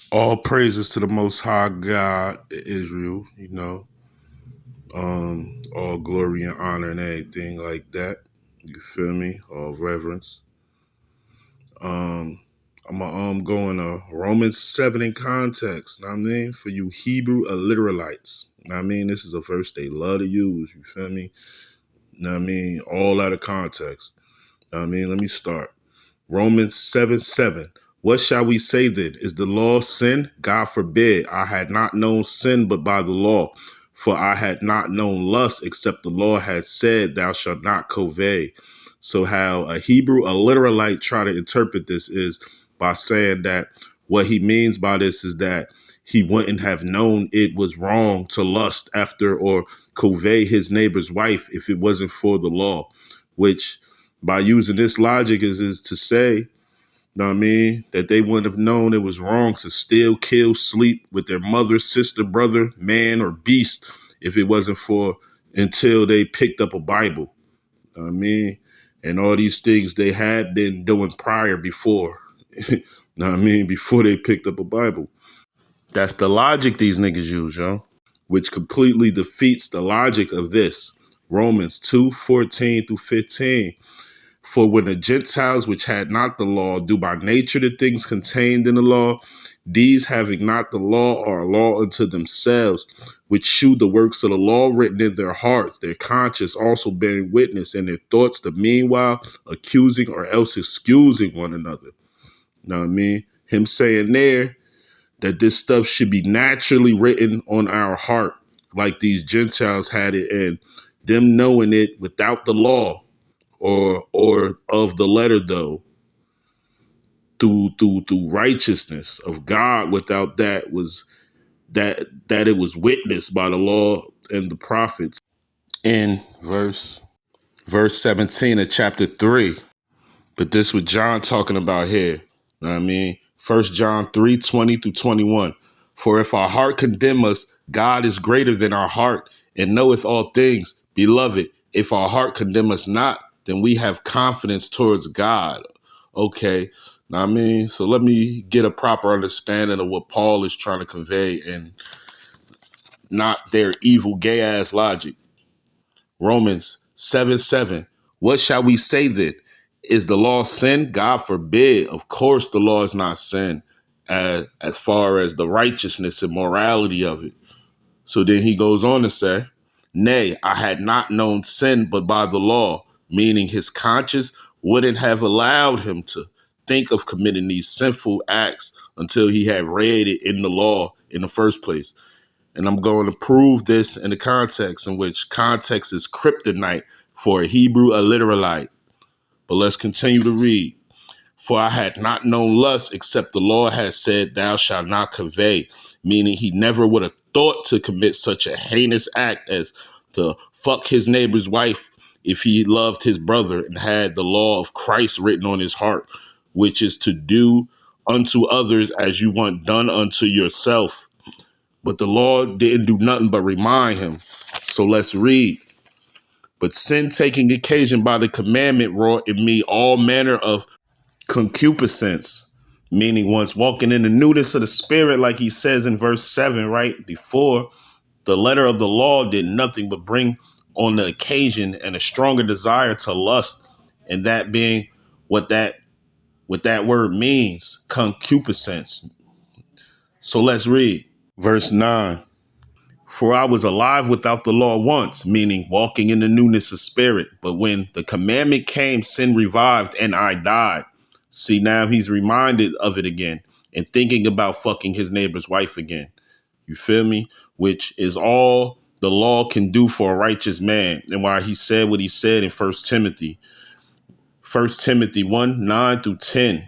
All praises to the Most High God, Israel. All glory and honor and everything like that. You feel me? All reverence. I'm going to Romans 7 in context. Know what I mean, for you Hebrew illiteralites. Know what I mean, this is a verse they love to use. You feel me? Know what I mean, all out of context. Know what I mean, let me start. Romans 7:7. What shall we say then? Is the law sin? God forbid. I had not known sin but by the law. For I had not known lust except the law had said, thou shalt not covet. So how a Hebrew, a literalite try to interpret this is by saying that what he means by this is that he wouldn't have known it was wrong to lust after or covet his neighbor's wife if it wasn't for the law, which by using this logic is to say, know what I mean, that they wouldn't have known it was wrong to steal, kill, sleep with their mother, sister, brother, man, or beast if it wasn't for until they picked up a Bible. Know what I mean, and all these things they had been doing prior before. Know what I mean, before they picked up a Bible. That's the logic these niggas use, yo, which completely defeats the logic of this. Romans 2:14-15. For when the Gentiles which had not the law do by nature the things contained in the law, these having not the law are a law unto themselves, which shew the works of the law written in their hearts, their conscience also bearing witness, and their thoughts the meanwhile accusing or else excusing one another. Know what I mean? Him saying there that this stuff should be naturally written on our heart, like these Gentiles had it, and them knowing it without the law or of the letter though, through righteousness of God. Without that was that it was witnessed by the law and the prophets. In verse 17 of chapter 3. But this what John talking about here. Know what I mean? 1 John 3:20-21. For if our heart condemn us, God is greater than our heart and knoweth all things. Beloved, if our heart condemn us not, then we have confidence towards God. Okay. Know what I mean? So let me get a proper understanding of what Paul is trying to convey and not their evil gay ass logic. Romans 7:7. What shall we say then? Is the law sin? God forbid. Of course, the law is not sin as far as the righteousness and morality of it. So then he goes on to say, nay, I had not known sin but by the law, meaning his conscience wouldn't have allowed him to think of committing these sinful acts until he had read it in the law in the first place. And I'm going to prove this in the context in which context is kryptonite for a Hebrew illiteralite. But let's continue to read. For I had not known lust except the Lord had said, thou shalt not covet, meaning he never would have thought to commit such a heinous act as to fuck his neighbor's wife if he loved his brother and had the law of Christ written on his heart, which is to do unto others as you want done unto yourself. But the law didn't do nothing but remind him. So let's read. But sin taking occasion by the commandment wrought in me all manner of concupiscence, meaning once walking in the newness of the spirit, like he says in verse 7, right before, the letter of the law did nothing but bring on the occasion and a stronger desire to lust, and that being what that word means, concupiscence. So let's read verse 9. For I was alive without the law once, meaning walking in the newness of spirit. But when the commandment came, sin revived and I died. See, now he's reminded of it again and thinking about fucking his neighbor's wife again. You feel me? Which is all the law can do for a righteous man. And why he said what he said in 1 Timothy. 1 Timothy 1:9-10.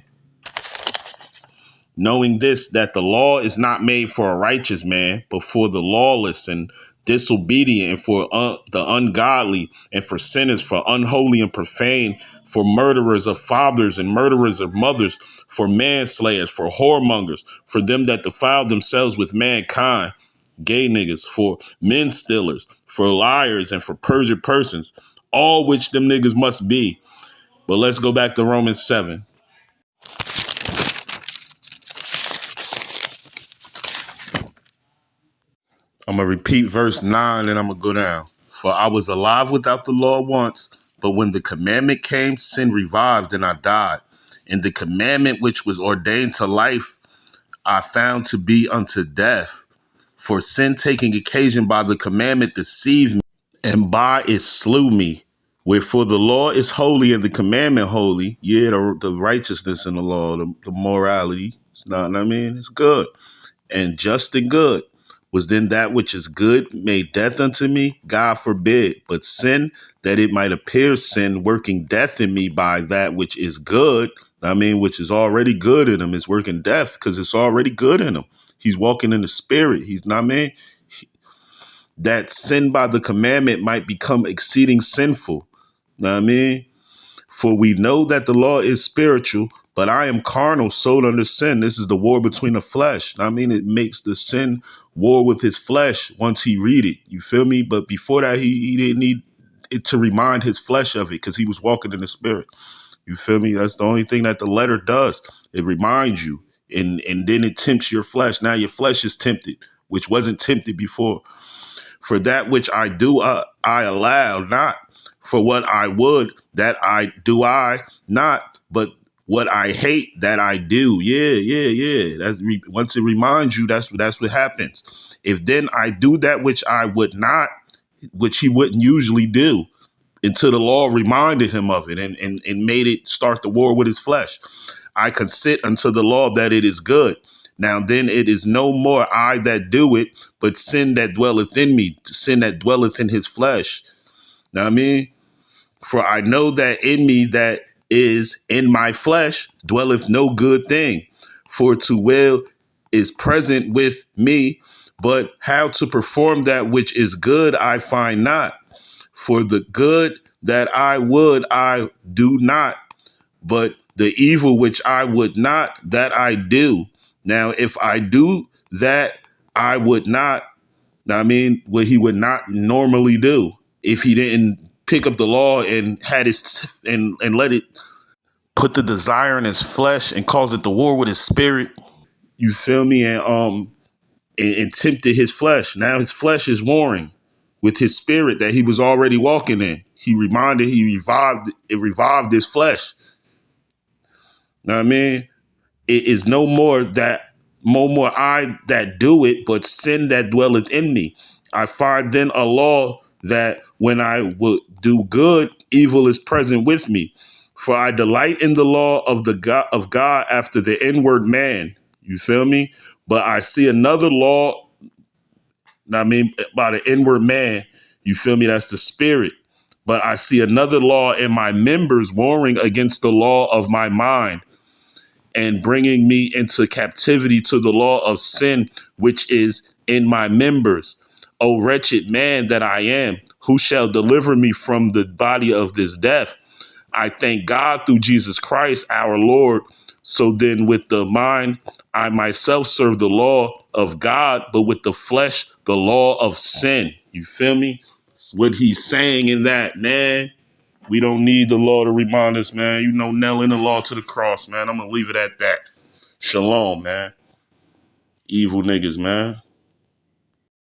Knowing this, that the law is not made for a righteous man, but for the lawless and disobedient, and for the ungodly, and for sinners, for unholy and profane, for murderers of fathers and murderers of mothers, for manslayers, for whoremongers, for them that defile themselves with mankind, gay niggas, for men stealers, for liars, and for perjured persons, all which them niggas must be. But let's go back to Romans 7. I'm going to repeat verse 9 and I'm going to go down. For I was alive without the law once, but when the commandment came, sin revived and I died. And the commandment which was ordained to life, I found to be unto death. For sin taking occasion by the commandment deceived me, and by it slew me. Wherefore the law is holy and the commandment holy. Yeah, the righteousness in the law, the morality. It's not, I mean, it's good and just and good. Was then that which is good made death unto me? God forbid. But sin, that it might appear sin, working death in me by that which is good, I mean, which is already good in him, is working death because it's already good in him. He's walking in the spirit. He's not, man, that sin by the commandment might become exceeding sinful. Know what I mean? For we know that the law is spiritual, but I am carnal, sold under sin. This is the war between the flesh. I mean, it makes the sin war with his flesh once he read it. You feel me? But before that, he didn't need it to remind his flesh of it because he was walking in the spirit. You feel me? That's the only thing that the letter does. It reminds you, and then it tempts your flesh. Now your flesh is tempted, which wasn't tempted before. For that which I do, I allow not. For what I would, that I do I not. But what I hate, that I do. Yeah. That's once it reminds you, that's what happens. If then I do that which I would not, which he wouldn't usually do, until the law reminded him of it and made it start the war with his flesh. I consent unto the law that it is good. Now then it is no more I that do it, but sin that dwelleth in me, sin that dwelleth in his flesh. Know what I mean? For I know that in me that is in my flesh dwelleth no good thing. For to will is present with me, but how to perform that which is good I find not. For the good that I would I do not, but the evil which I would not, that I do. Now, if I do that I would not, I mean, what he would not normally do if he didn't pick up the law and had his and let it put the desire in his flesh and cause it to war with his spirit. You feel me? And tempted his flesh. Now his flesh is warring with his spirit that he was already walking in. He revived his flesh. Know what I mean? It is no more I that do it, but sin that dwelleth in me. I find then a law that when I would do good, evil is present with me. For I delight in the law of God after the inward man. You feel me? But I see another law, I mean, by the inward man. You feel me? That's the spirit. But I see another law in my members warring against the law of my mind and bringing me into captivity to the law of sin, which is in my members. O wretched man that I am, who shall deliver me from the body of this death? I thank God through Jesus Christ, our Lord. So then with the mind, I myself serve the law of God, but with the flesh, the law of sin. You feel me? That's what he's saying in that, man. We don't need the law to remind us, man. You know, nailing the law to the cross, man. I'm going to leave it at that. Shalom, man. Evil niggas, man.